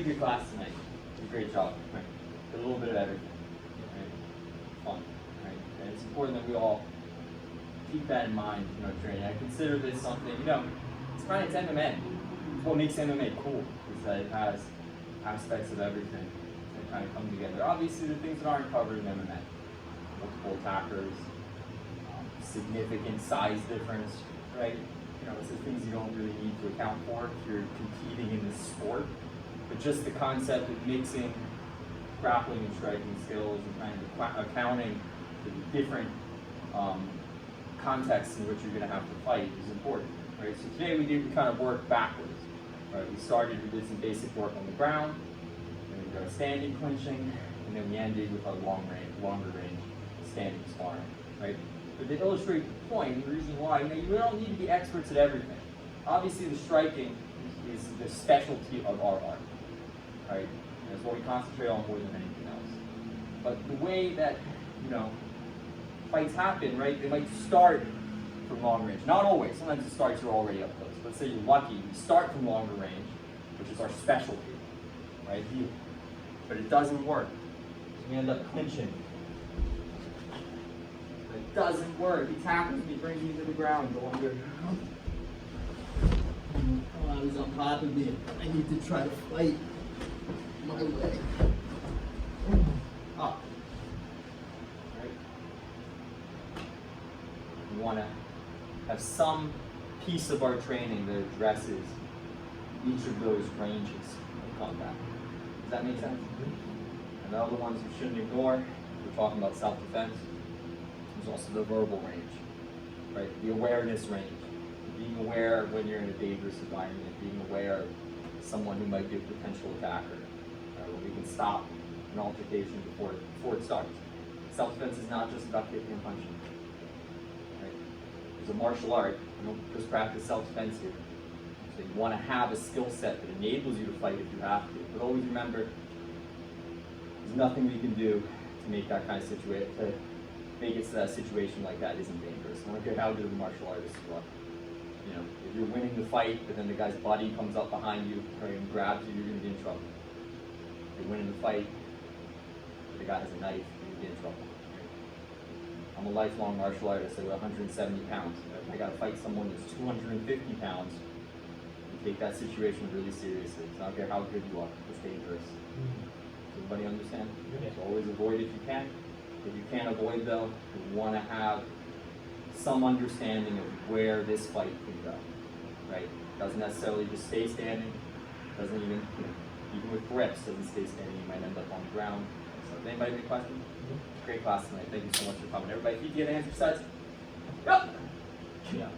good class tonight. You did a great job. Right? Did a little bit of everything. Right? Fun. Right? And it's important that we all keep that in mind, training. I consider this something, it's kind of MMA. What makes MMA cool is that it has aspects of everything that kind of come together. Obviously, the things that aren't covered in MMA, multiple attackers, significant size difference, right? It's the things you don't really need to account for if you're competing in this sport. But just the concept of mixing grappling and striking skills and kind of accounting for the different contexts in which you're going to have to fight is important, right? So today we kind of work backwards, right? We did some basic work on the ground, then we got standing clinching, and then we ended with a longer range standing sparring, right? But to illustrate the point, the reason why, you don't need to be experts at everything. Obviously, the striking is the specialty of our art, right? And it's what we concentrate on more than anything else. But the way that, fights happen, right? They might start from long range. Not always. Sometimes it starts, you're already up close. Let's say you're lucky, you start from longer range, which is our specialty, right? But it doesn't work. So we end up clinching. It doesn't work. He tackles me, brings me to the ground. Go under. Oh, he's on top of me. I need to try to fight my way. Up. Right? We want to have some piece of our training that addresses each of those ranges of combat. Does that make sense? And the other ones we shouldn't ignore, we're talking about self-defense. There's also the verbal range, right? The awareness range. Being aware when you're in a dangerous environment, being aware of someone who might be a potential attacker, where we can stop an altercation before it starts. Self-defense is not just about kicking and punching. Right? There's a martial art. You don't just practice self-defense here. So you want to have a skill set that enables you to fight if you have to. But always remember, there's nothing we can do to make that kind of situation, to make it so that a situation like that isn't dangerous. I don't care how good of a martial artist you are. If you're winning the fight, but then the guy's buddy comes up behind you, right, and grabs you, you're going to be in trouble. If you're winning the fight, but the guy has a knife, you're going to be in trouble. Right? I'm a lifelong martial artist. I weigh 170 pounds. If I got to fight someone that's 250 pounds, you take that situation really seriously. So I don't care how good you are, it's dangerous. Does everybody understand? Yeah. So always avoid if you can. If you can't avoid, though, you want to have some understanding of where this fight can go, right? Doesn't necessarily just stay standing. Doesn't even, even with grips, doesn't stay standing. You might end up on the ground. So, if anybody have any questions? Great class tonight. Thank you so much for coming. Everybody, if you get answer sets. Yep. Yeah.